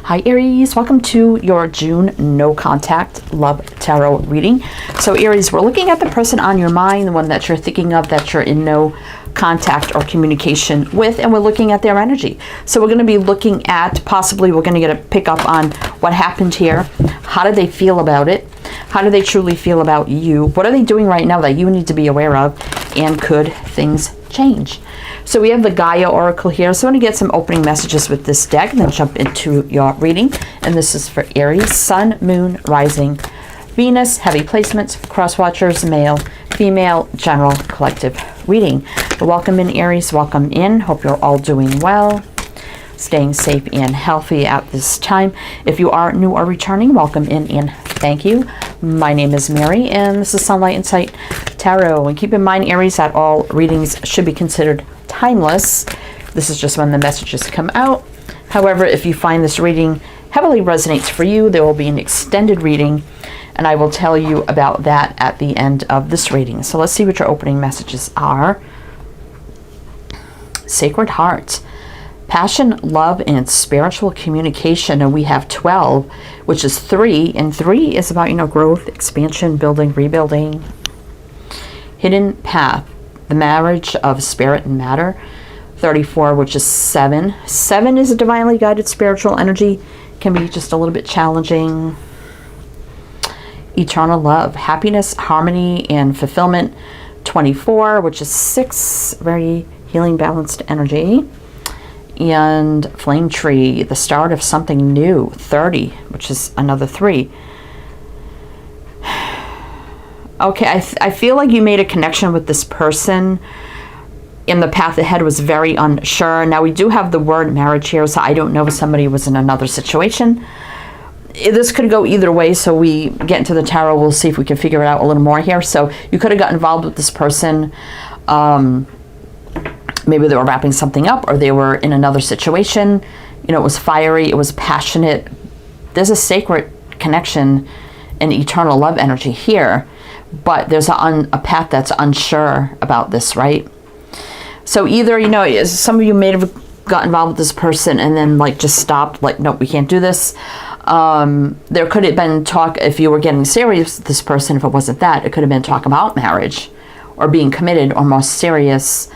Hi Aries, welcome to your June no contact love tarot reading. So Aries, we're looking at the person on your mind, the one that you're thinking of, that you're in no contact or communication with, and we're looking at their energy. So we're going to be looking at, possibly we're going to get a pick up on what happened here. How do they feel about it? How do they truly feel about you? What are they doing right now that you need to be aware of? And could things change? So we have the Gaia Oracle here. So I'm going to get some opening messages with this deck and then jump into your reading. And this is for Aries, Sun, Moon, Rising, Venus, heavy placements, cross watchers, male, female, general, collective reading. Welcome in Aries, welcome in. Hope you're all doing well, staying safe and healthy at this time. If you are new or returning, welcome in and thank you. My name is Mary and this is Sunlight Insight Tarot. And keep in mind, Aries, that all readings should be considered timeless. This is just when the messages come out. However, if you find this reading heavily resonates for you, there will be an extended reading, and I will tell you about that at the end of this reading. So let's see what your opening messages are. Sacred Heart, passion, love, and spiritual communication. And we have 12, which is 3, and 3 is about, growth, expansion, building, rebuilding. Hidden path, the marriage of spirit and matter. 34, which is 7. 7 is a divinely guided spiritual energy, can be just a little bit challenging. Eternal love, happiness, harmony, and fulfillment. 24, which is 6, very healing, balanced energy. And flame tree, the start of something new. 30, which is another 3. Okay, I feel like you made a connection with this person, and the path ahead was very unsure. Now, we do have the word marriage here, so I don't know if somebody was in another situation. This could go either way, so we get into the tarot, we'll see if we can figure it out a little more here. So you could have got involved with this person. Maybe they were wrapping something up, or they were in another situation. It was fiery, it was passionate. There's a sacred connection and eternal love energy here, but there's a path that's unsure about this, right? So either, some of you may have got involved with this person and then just stopped, nope, we can't do this. There could have been talk, if you were getting serious with this person, if it wasn't that, it could have been talk about marriage or being committed or more serious.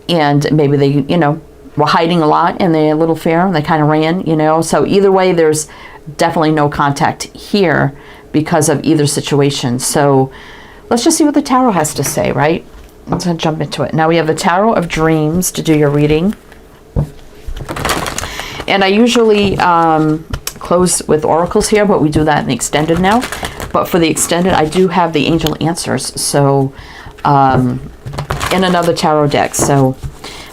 And maybe they, were hiding a lot in their little fear and they kind of ran, So either way, there's definitely no contact here because of either situation. So let's just see what the tarot has to say, right? Let's jump into it. Now we have the Tarot of Dreams to do your reading. And I usually close with oracles here, but we do that in the extended now. But for the extended, I do have the angel answers. So in another tarot deck. So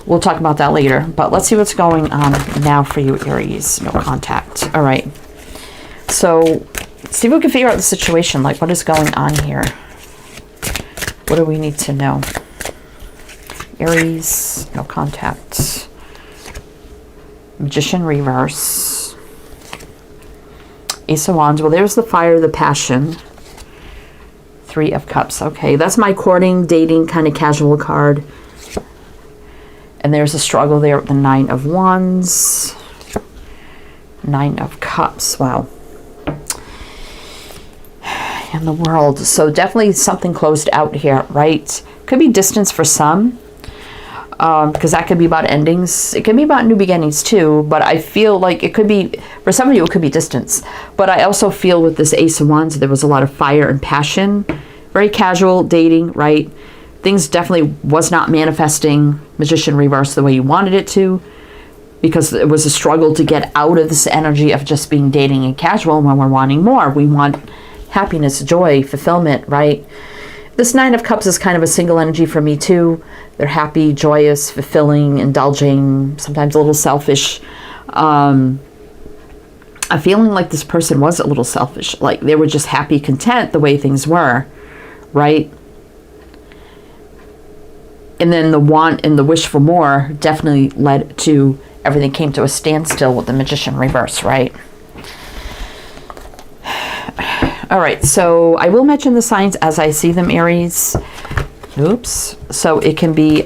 we'll talk about that later. But let's see what's going on now for you, Aries. No contact. All right. So see if we can figure out the situation. What is going on here? What do we need to know? Aries, no contact. Magician reverse. Ace of Wands. Well, there's the fire, the passion. 3 of Cups. Okay, that's my courting, dating, kind of casual card. And there's a struggle there with the 9 of Wands. 9 of Cups. Wow. And the World. So definitely something closed out here, right? Could be distance for some. Because that could be about endings. It could be about new beginnings too, but I feel like it could be, for some of you, it could be distance. But I also feel with this Ace of Wands, there was a lot of fire and passion. Very casual, dating, right? Things definitely was not manifesting Magician reverse the way you wanted it to, because it was a struggle to get out of this energy of just being dating and casual when we're wanting more. We want happiness, joy, fulfillment, right? This 9 of Cups is kind of a single energy for me too. They're happy, joyous, fulfilling, indulging, sometimes a little selfish. I'm feeling like this person was a little selfish. Like they were just happy, content the way things were, right? And then the want and the wish for more definitely led to everything came to a standstill with the Magician reverse, right? All right, so I will mention the signs as I see them, Aries. Oops. So it can be,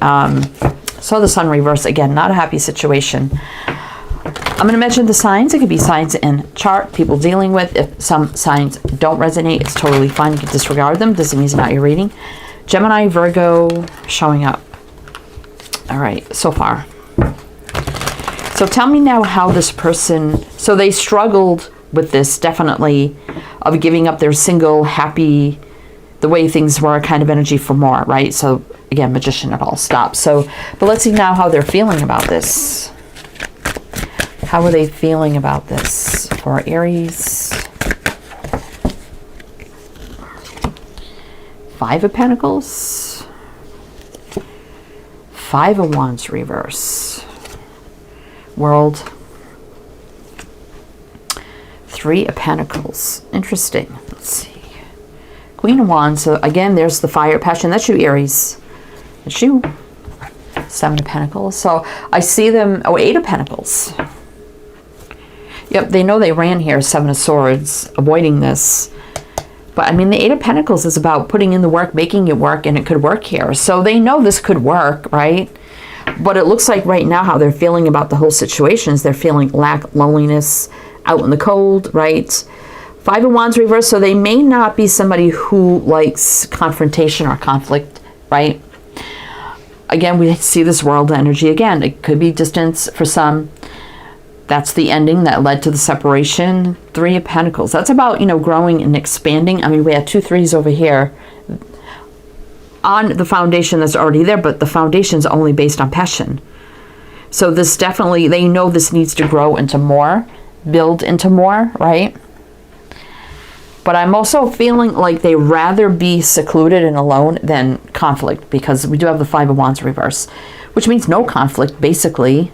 so the Sun reverse, again, not a happy situation. I'm going to mention the signs. It could be signs in chart, people dealing with. If some signs don't resonate, it's totally fine. You can disregard them. Doesn't mean it's not your reading. Gemini, Virgo, showing up. All right, so far. So tell me now how this person, so they struggled with this, definitely, of giving up their single, happy, the way things were kind of energy for more, right? So again, Magician, it all stops. So, but let's see now how they're feeling about this. How are they feeling about this for Aries? Five of Pentacles. Five of Wands reverse. World. Three of Pentacles. Interesting. Let's see. Queen of Wands. So again, there's the fire, passion. That's you, Aries. That's you. Seven of Pentacles. So I see them. Oh, Eight of Pentacles. Yep, they know they ran here. Seven of Swords. Avoiding this. But I mean, the Eight of Pentacles is about putting in the work, making it work, and it could work here. So they know this could work, right? But it looks like right now how they're feeling about the whole situation is they're feeling lack, loneliness, out in the cold, right? Five of Wands reverse, so they may not be somebody who likes confrontation or conflict, right? Again, we see this world energy again. It could be distance for some. That's the ending that led to the separation. Three of Pentacles. That's about, you know, growing and expanding. I mean, we had 2 3s over here on the foundation that's already there, but the foundation's only based on passion. So this definitely, they know this needs to grow into more, build into more, right? But I'm also feeling like they rather be secluded and alone than conflict, because we do have the Five of Wands reverse, which means no conflict, basically.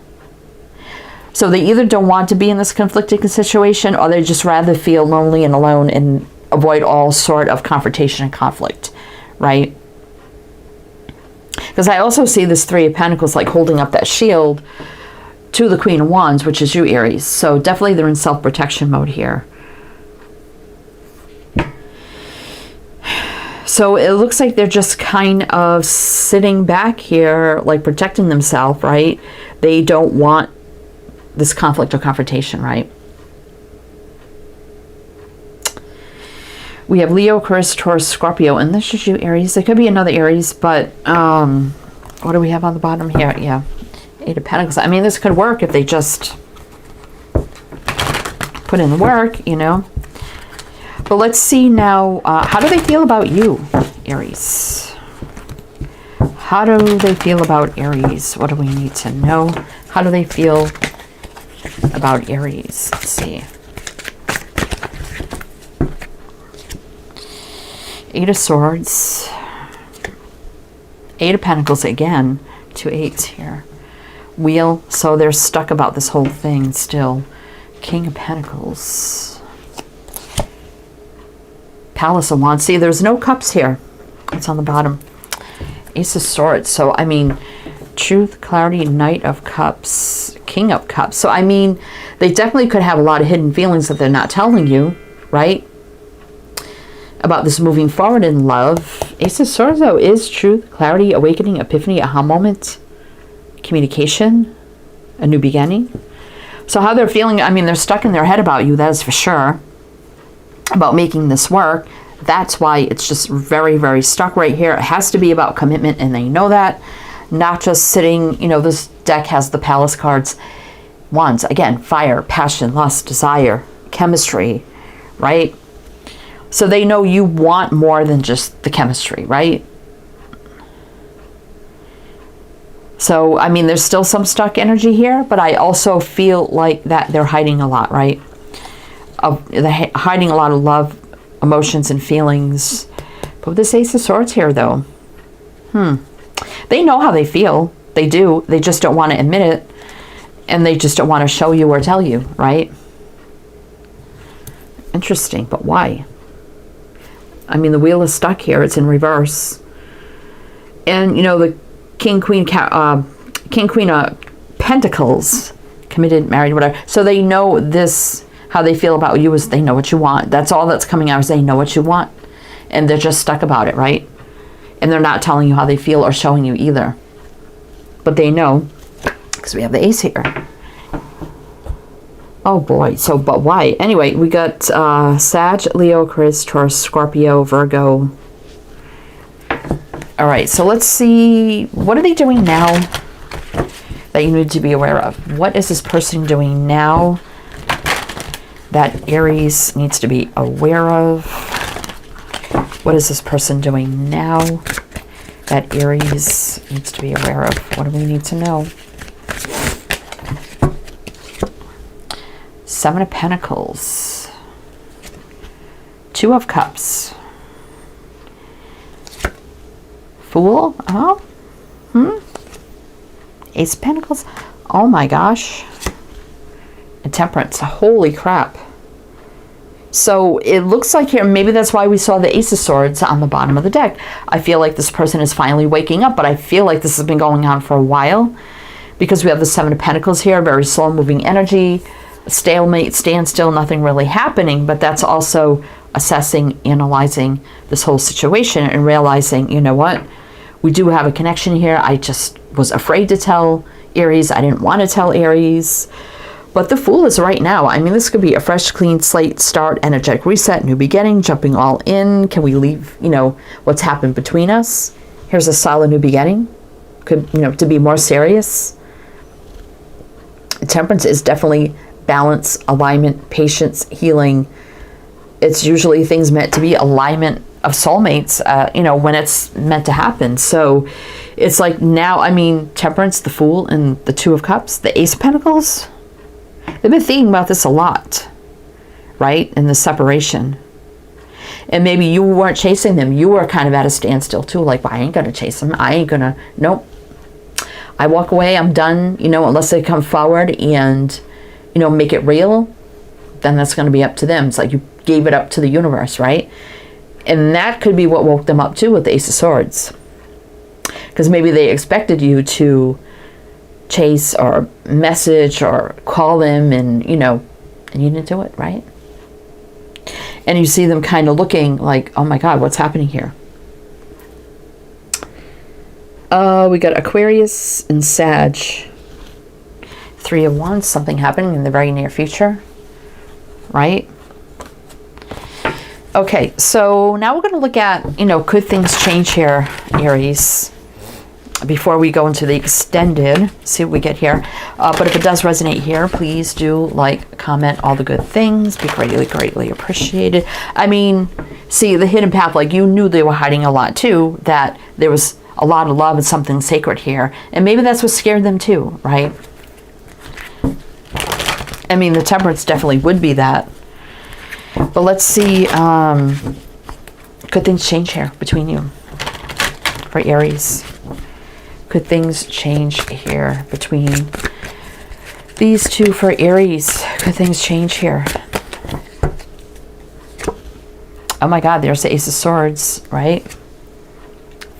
So they either don't want to be in this conflicting situation, or they just rather feel lonely and alone and avoid all sort of confrontation and conflict, right? Because I also see this Three of Pentacles like holding up that shield to the Queen of Wands, which is you, Aries. So definitely they're in self-protection mode here. So it looks like they're just kind of sitting back here, like protecting themselves, right? They don't want this conflict or confrontation, right? We have Leo, Aquarius, Taurus, Scorpio, and this is you, Aries. There could be another Aries, but what do we have on the bottom here? Yeah, Eight of Pentacles. I mean, this could work if they just put in the work, you know. But let's see now, how do they feel about you, Aries? How do they feel about Aries? What do we need to know? How do they feel about Aries? Let's see. Eight of Swords. Eight of Pentacles again. 2 8s here. Wheel. So they're stuck about this whole thing still. King of Pentacles. Palace of Wands. See, there's no cups here. It's on the bottom. Ace of Swords. So, I mean, Truth, Clarity, Knight of Cups, King of Cups. So, I mean, they definitely could have a lot of hidden feelings that they're not telling you, right? About this moving forward in love. Ace of Swords, though, is truth, clarity, awakening, epiphany, aha moment, communication, a new beginning. So how they're feeling, I mean, they're stuck in their head about you, that is for sure. About making this work. That's why it's just very, very stuck right here. It has to be about commitment, and they know that. Not just sitting, you know, this deck has the Palace cards. Wands, again, fire, passion, lust, desire, chemistry, right? So they know you want more than just the chemistry, right? So, I mean, there's still some stuck energy here, but I also feel like that they're hiding a lot, right? They're hiding a lot of love, emotions, and feelings. But with this Ace of Swords here, though, they know how they feel. They do. They just don't want to admit it, and they just don't want to show you or tell you, right? Interesting, but why? I mean, the wheel is stuck here. It's in reverse. And, you know, the King, Queen of Pentacles, committed, married, whatever. So they know this, how they feel about you is they know what you want. That's all that's coming out is they know what you want. And they're just stuck about it, right? And they're not telling you how they feel or showing you either. But they know, because we have the Ace here. Oh boy. So, but why? Anyway, we got Sag, Leo, Aquarius, Taurus, Scorpio, Virgo. All right. So let's see. What are they doing now that you need to be aware of? What is this person doing now that Aries needs to be aware of? What is this person doing now that Aries needs to be aware of? What do we need to know? Seven of Pentacles. Two of Cups. Fool? Oh? Ace of Pentacles. Oh my gosh. And Temperance. Holy crap. So it looks like here, maybe that's why we saw the Ace of Swords on the bottom of the deck. I feel like this person is finally waking up, but I feel like this has been going on for a while because we have the Seven of Pentacles here, very slow moving energy, stalemate, standstill, nothing really happening, but that's also assessing, analyzing this whole situation and realizing, you know what, we do have a connection here. I just was afraid to tell Aries. I didn't want to tell Aries. But the Fool is right now. I mean, this could be a fresh, clean slate, start, energetic reset, new beginning, jumping all in. Can we leave, you know, what's happened between us? Here's a solid new beginning. Could, you know, to be more serious. Temperance is definitely balance, alignment, patience, healing. It's usually things meant to be alignment of soulmates, you know, when it's meant to happen. So it's like now, I mean, Temperance, the Fool, and the Two of Cups, the Ace of Pentacles. They've been thinking about this a lot, right? In the separation. And maybe you weren't chasing them. You were kind of at a standstill too. Like, well, I ain't going to chase them. I ain't going to, nope. I walk away. I'm done, you know, unless they come forward and, you know, make it real, then that's going to be up to them. It's like you gave it up to the universe, right? And that could be what woke them up too with the Ace of Swords. Because maybe they expected you to chase or message or call them and, you know, and you didn't do it, right? And you see them kind of looking like, oh my God, what's happening here? We got Aquarius and Sag. Three of Wands, something happening in the very near future, right? Okay, so now we're going to look at, you know, could things change here, Aries? Before we go into the extended, see what we get here. But if it does resonate here, please do like, comment, all the good things. Be greatly, greatly appreciated. I mean, see, the hidden path, like you knew they were hiding a lot too, that there was a lot of love and something sacred here. And maybe that's what scared them too, right? I mean, the Temperance definitely would be that. But let's see, could things change here between you for Aries? Could things change here between these two for Aries? Could things change here? Oh my God, there's the Ace of Swords, right?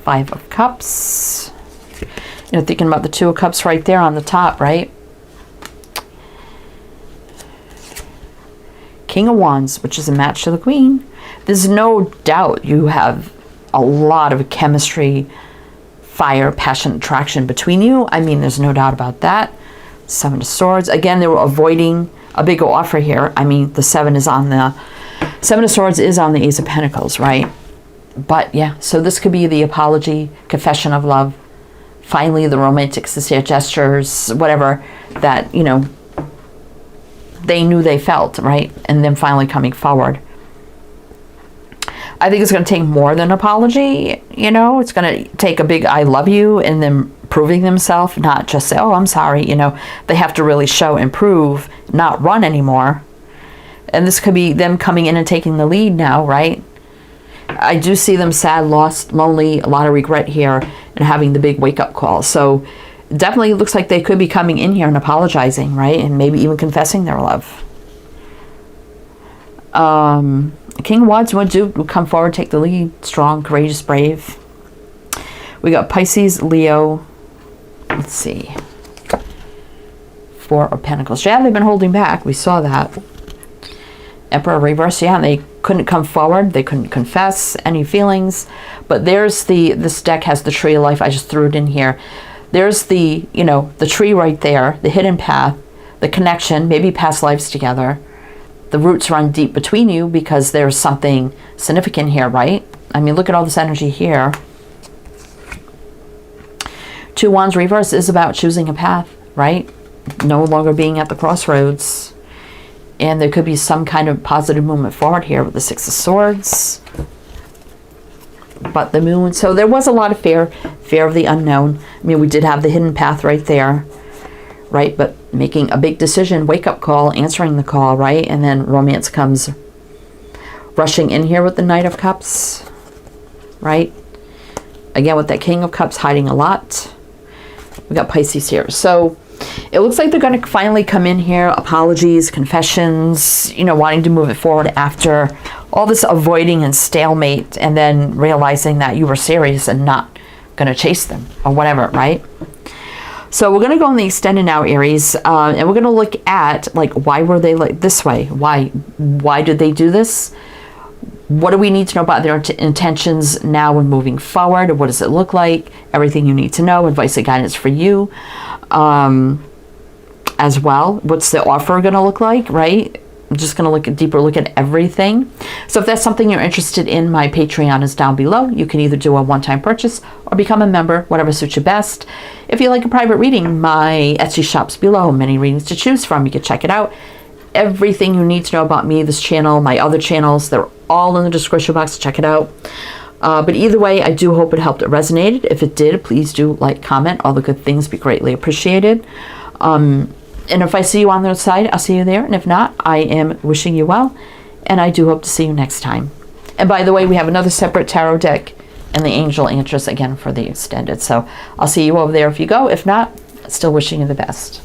Five of Cups. You know, thinking about the Two of Cups right there on the top, right? King of Wands, which is a match to the Queen. There's no doubt you have a lot of chemistry, fire, passion, attraction between you. I mean, there's no doubt about that. Seven of Swords. Again, they were avoiding a bigger offer here. I mean, the Seven of Swords is on the Ace of Pentacles, right? But yeah, so this could be the apology, confession of love. Finally, the romantic, sincere gestures, whatever that, you know, they knew they felt, right? And then finally coming forward. I think it's going to take more than apology, you know. It's going to take a big I love you and then proving themselves, not just say, oh, I'm sorry, you know. They have to really show and prove, not run anymore. And this could be them coming in and taking the lead now, right? I do see them sad, lost, lonely, a lot of regret here, and having the big wake-up call. So definitely looks like they could be coming in here and apologizing, right? And maybe even confessing their love. King of Wands would come forward, take the lead, strong, courageous, brave. We got Pisces, Leo. Let's see. Four of Pentacles. Yeah, they've been holding back. We saw that. Emperor reverse. Yeah, they couldn't come forward. They couldn't confess any feelings. But there's this deck has the Tree of Life. I just threw it in here. There's the, you know, the tree right there, the hidden path, the connection, maybe past lives together. The roots run deep between you because there's something significant here, right? I mean, look at all this energy here. Two Wands reverse is about choosing a path, right? No longer being at the crossroads. And there could be some kind of positive movement forward here with the Six of Swords. But the Moon, so there was a lot of fear of the unknown. I mean, we did have the hidden path right there, right? But making a big decision, wake-up call, answering the call, right? And then romance comes rushing in here with the Knight of Cups, right? Again, with that King of Cups hiding a lot. We got Pisces here. So it looks like they're going to finally come in here. Apologies, confessions, you know, wanting to move it forward after all this avoiding and stalemate, and then realizing that you were serious and not going to chase them or whatever, right? So we're going to go in the extended now, Aries, and we're going to look at, like, why were they like this way? Why did they do this? What do we need to know about their intentions now and moving forward? What does it look like? Everything you need to know, advice and guidance for you as well. What's the offer going to look like, right? I'm just going to look at deeper look at everything. So if that's something you're interested in, my Patreon is down below. You can either do a one-time purchase or become a member, whatever suits you best. If you like a private reading, my Etsy shop's below. Many readings to choose from. You can check it out. Everything you need to know about me, this channel, my other channels, they're all in the description box. Check it out. But either way, I do hope it helped, it resonated. If it did, please do like, comment. All the good things be greatly appreciated. And if I see you on the other side, I'll see you there. And if not, I am wishing you well. And I do hope to see you next time. And by the way, we have another separate tarot deck and the angel answers again for the extended. So I'll see you over there if you go. If not, still wishing you the best.